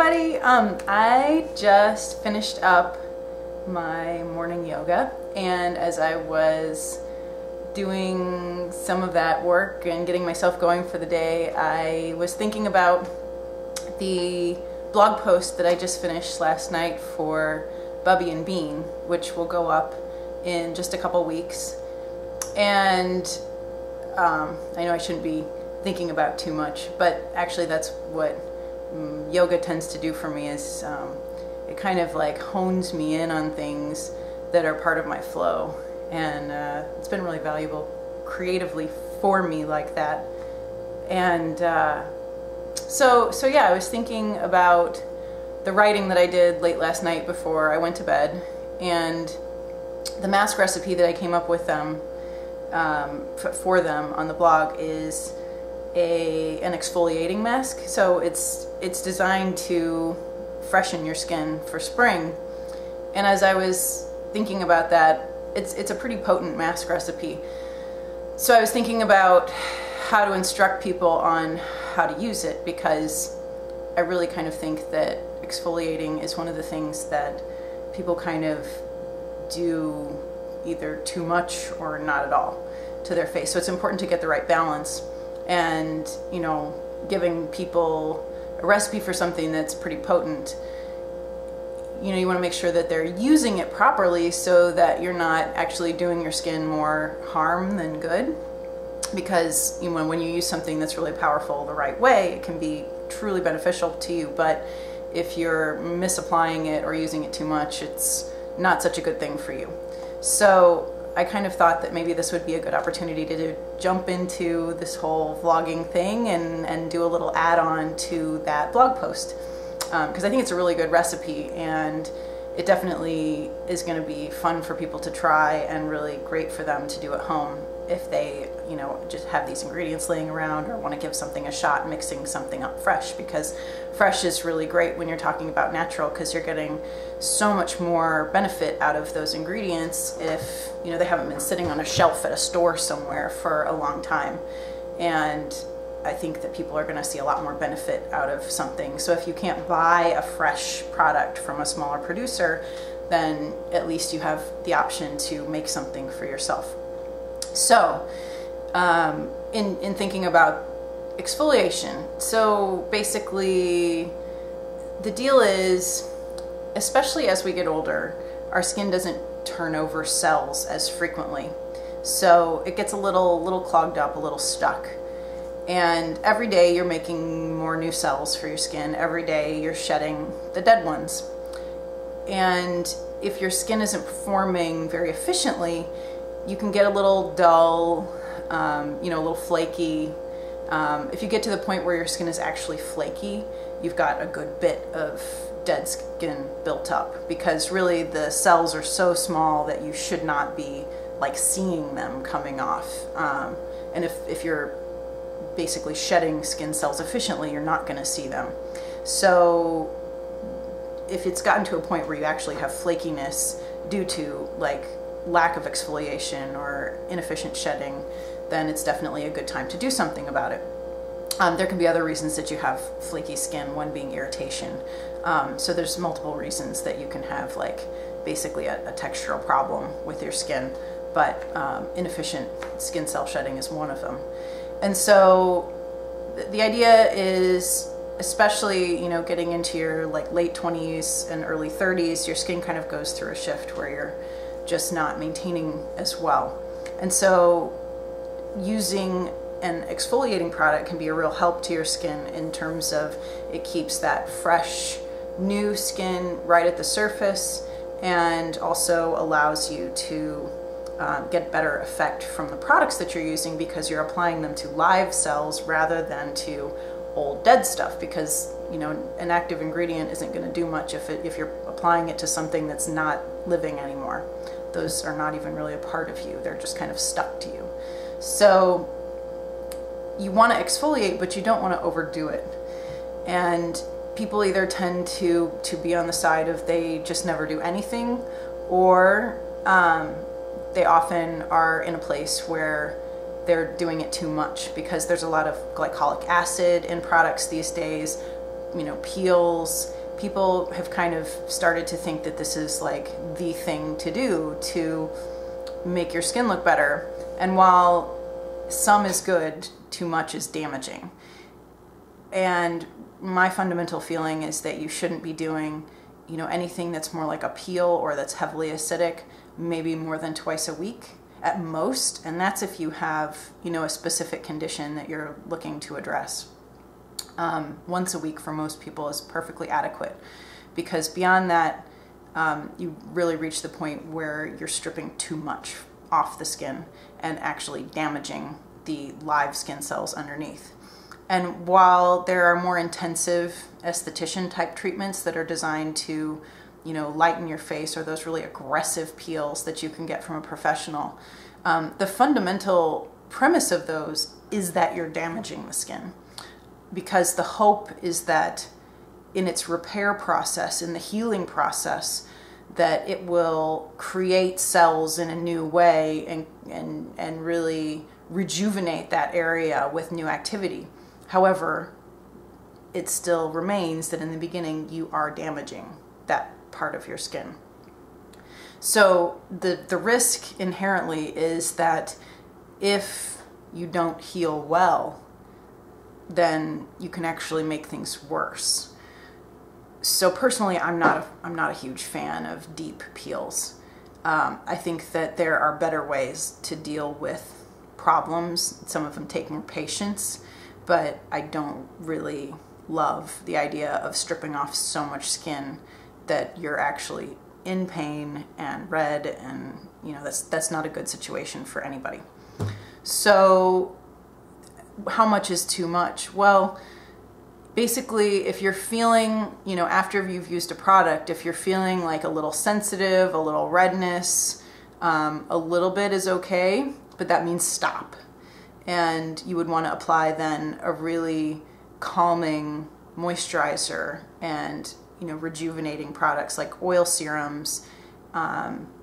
everybody. I just finished up my morning yoga, and as I was doing some of that work and getting myself going for the day, I was thinking about the blog post that I just finished last night for Bubby and Bean, which will go up in just a couple weeks. And I know I shouldn't be thinking about too much, but actually that's what yoga tends to do for me, is it kind of like hones me in on things that are part of my flow, and it's been really valuable creatively for me like that. And so yeah, I was thinking about the writing that I did late last night before I went to bed, and the mask recipe that I came up with for them on the blog is an exfoliating mask. So it's designed to freshen your skin for spring. And as I was thinking about that, it's a pretty potent mask recipe. So I was thinking about how to instruct people on how to use it, because I really kind of think that exfoliating is one of the things that people kind of do either too much or not at all to their face. So it's important to get the right balance. And, you know, giving people a recipe for something that's pretty potent, you know, you want to make sure that they're using it properly so that you're not actually doing your skin more harm than good. Because, you know, when you use something that's really powerful the right way, it can be truly beneficial to you. But if you're misapplying it or using it too much, it's not such a good thing for you. So I kind of thought that maybe this would be a good opportunity to jump into this whole vlogging thing and do a little add-on to that blog post, because I think it's a really good recipe, and it definitely is going to be fun for people to try and really great for them to do at home if they, you know, just have these ingredients laying around or want to give something a shot, mixing something up fresh. Because fresh is really great when you're talking about natural, because you're getting so much more benefit out of those ingredients if, you know, they haven't been sitting on a shelf at a store somewhere for a long time. And I think that people are going to see a lot more benefit out of something. So if you can't buy a fresh product from a smaller producer, then at least you have the option to make something for yourself. So in thinking about exfoliation, so basically the deal is, especially as we get older, our skin doesn't turn over cells as frequently. So it gets a little clogged up, a little stuck. And every day you're making more new cells for your skin. Every day you're shedding the dead ones. And if your skin isn't performing very efficiently, you can get a little dull, you know, a little flaky. If you get to the point where your skin is actually flaky, you've got a good bit of dead skin built up, because really the cells are so small that you should not be like seeing them coming off. And if you're basically shedding skin cells efficiently, you're not going to see them. So if it's gotten to a point where you actually have flakiness due to like lack of exfoliation or inefficient shedding, then it's definitely a good time to do something about it. There can be other reasons that you have flaky skin, one being irritation. So there's multiple reasons that you can have like basically a textural problem with your skin, but inefficient skin cell shedding is one of them. And so the idea is, especially, you know, getting into your like late 20s and early 30s, your skin kind of goes through a shift where you're just not maintaining as well. And so using an exfoliating product can be a real help to your skin in terms of it keeps that fresh, new skin right at the surface, and also allows you to get better effect from the products that you're using, because you're applying them to live cells rather than to old dead stuff. Because, you know, an active ingredient isn't going to do much if you're applying it to something that's not living anymore. Those are not even really a part of you. They're just kind of stuck to you. So you want to exfoliate, but you don't want to overdo it. And people either tend to be on the side of they just never do anything, or they often are in a place where they're doing it too much, because there's a lot of glycolic acid in products these days, you know, peels, people have kind of started to think that this is like the thing to do to make your skin look better. And while some is good, too much is damaging. And my fundamental feeling is that you shouldn't be doing, you know, anything that's more like a peel or that's heavily acidic, maybe more than twice a week at most. And that's if you have, you know, a specific condition that you're looking to address. Once a week for most people is perfectly adequate, because beyond that, you really reach the point where you're stripping too much off the skin and actually damaging the live skin cells underneath. And while there are more intensive esthetician type treatments that are designed to, you know, lighten your face, or those really aggressive peels that you can get from a professional, the fundamental premise of those is that you're damaging the skin. Because the hope is that in its repair process, in the healing process, that it will create cells in a new way and really rejuvenate that area with new activity. However, it still remains that in the beginning you are damaging that part of your skin. So the risk inherently is that if you don't heal well, then you can actually make things worse. So personally, I'm not a huge fan of deep peels. I think that there are better ways to deal with problems. Some of them take more patience, but I don't really love the idea of stripping off so much skin that you're actually in pain and red, and you know, that's not a good situation for anybody. So how much is too much? Well, basically, if you're feeling, you know, after you've used a product, if you're feeling like a little sensitive, a little redness, a little bit is okay, but that means stop. And you would want to apply then a really calming moisturizer and, you know, rejuvenating products like oil serums,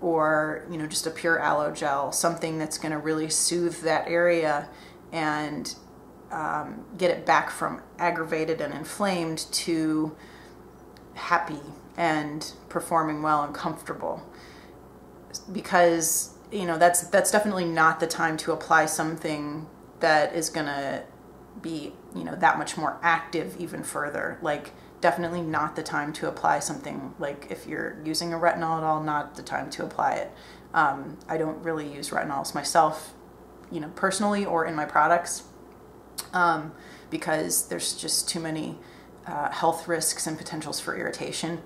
or, you know, just a pure aloe gel, something that's going to really soothe that area and get it back from aggravated and inflamed to happy and performing well and comfortable. Because, you know, that's definitely not the time to apply something that is gonna be, you know, that much more active even further. Like, definitely not the time to apply something like, if you're using a retinol at all, not the time to apply it. I don't really use retinols myself, you know, personally or in my products, because there's just too many health risks and potentials for irritation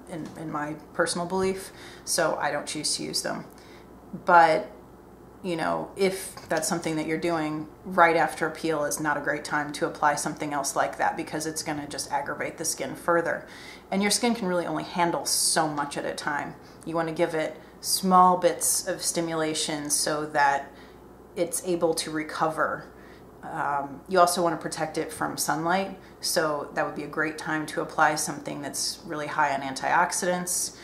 in my personal belief, so I don't choose to use them. But, you know, if that's something that you're doing, right after a peel is not a great time to apply something else like that, because it's going to just aggravate the skin further. And your skin can really only handle so much at a time. You want to give it small bits of stimulation so that it's able to recover. You also want to protect it from sunlight, so that would be a great time to apply something that's really high on antioxidants.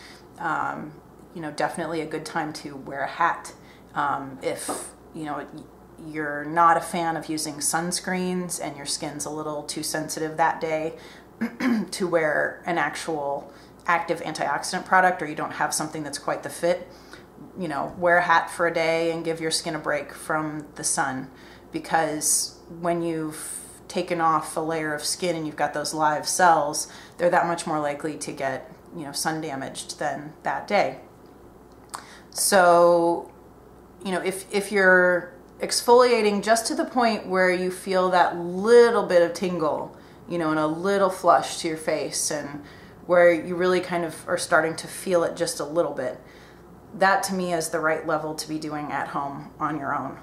You know, definitely a good time to wear a hat. If, you know, you're not a fan of using sunscreens and your skin's a little too sensitive that day to wear an actual active antioxidant product, or you don't have something that's quite the fit, you know, wear a hat for a day and give your skin a break from the sun. Because when you've taken off a layer of skin and you've got those live cells, they're that much more likely to get, you know, sun damaged than that day. So, you know, if you're exfoliating just to the point where you feel that little bit of tingle, you know, and a little flush to your face, and where you really kind of are starting to feel it just a little bit, that to me is the right level to be doing at home on your own.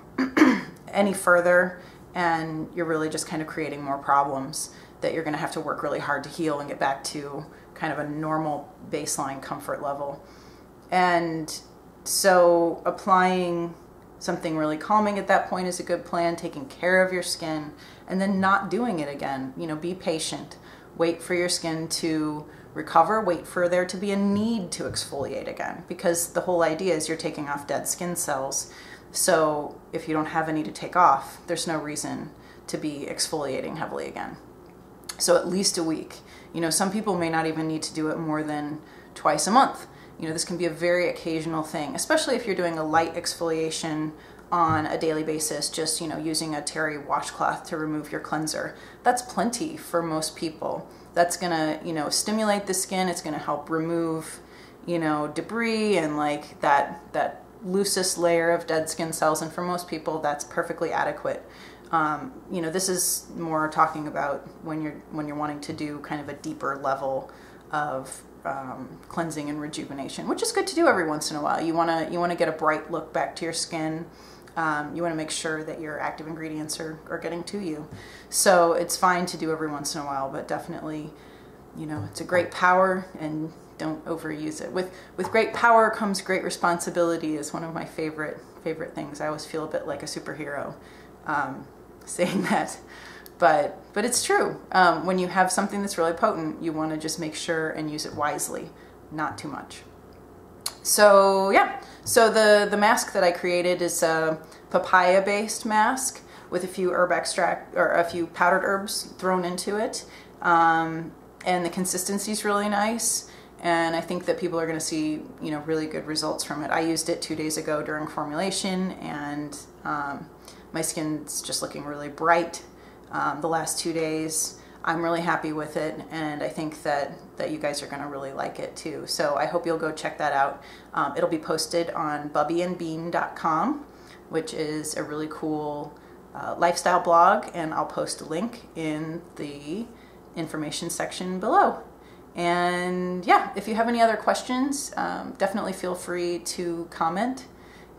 Any further, and you're really just kind of creating more problems that you're going to have to work really hard to heal and get back to kind of a normal baseline comfort level. And so applying something really calming at that point is a good plan, taking care of your skin, and then not doing it again. You know, be patient. Wait for your skin to recover, wait for there to be a need to exfoliate again, because the whole idea is you're taking off dead skin cells. So if you don't have any to take off, there's no reason to be exfoliating heavily again. So at least a week You know, some people may not even need to do it more than twice a month. You know, this can be a very occasional thing, especially if you're doing a light exfoliation on a daily basis, just, you know, using a terry washcloth to remove your cleanser. That's plenty for most people. That's gonna, you know, stimulate the skin. It's gonna help remove, you know, debris and like that loosest layer of dead skin cells. And for most people, that's perfectly adequate. You know, this is more talking about when you're wanting to do kind of a deeper level of cleansing and rejuvenation, which is good to do every once in a while. You wanna get a bright look back to your skin. You want to make sure that your active ingredients are getting to you. So it's fine to do every once in a while, but definitely, you know, it's a great power, and don't overuse it. With great power comes great responsibility is one of my favorite things. I always feel a bit like a superhero saying that. But it's true. When you have something that's really potent, you want to just make sure and use it wisely, not too much. So yeah, so the mask that I created is a papaya based mask with a few herb extract or a few powdered herbs thrown into it. And the consistency is really nice. And I think that people are going to see, you know, really good results from it. I used it 2 days ago during formulation, and my skin's just looking really bright. The last 2 days, I'm really happy with it, and I think that you guys are going to really like it too. So I hope you'll go check that out. It'll be posted on bubbyandbean.com, which is a really cool lifestyle blog, and I'll post a link in the information section below. And yeah, if you have any other questions, definitely feel free to comment,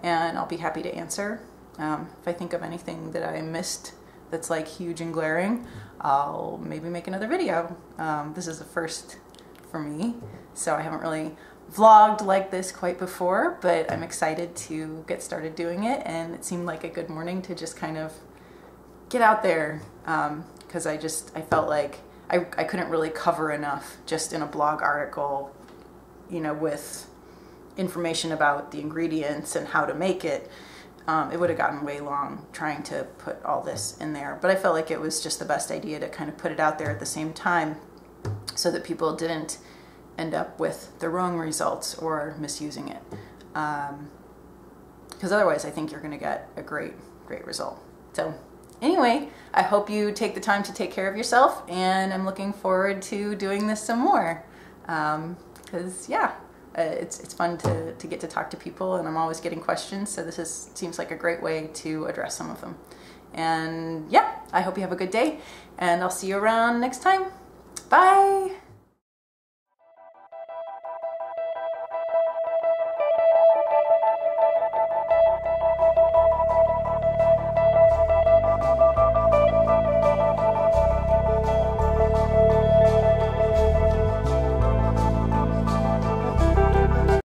and I'll be happy to answer. If I think of anything that I missed that's like huge and glaring, I'll maybe make another video. This is a first for me, so I haven't really vlogged like this quite before, but I'm excited to get started doing it, and it seemed like a good morning to just kind of get out there, because I felt like I couldn't really cover enough just in a blog article, you know, with information about the ingredients and how to make it. It would have gotten way long trying to put all this in there, but I felt like it was just the best idea to kind of put it out there at the same time so that people didn't end up with the wrong results or misusing it. Because otherwise I think you're going to get a great result. So anyway, I hope you take the time to take care of yourself, and I'm looking forward to doing this some more. Because yeah, it's fun to get to talk to people, and I'm always getting questions, so this seems like a great way to address some of them. And yeah, I hope you have a good day, and I'll see you around next time. Bye!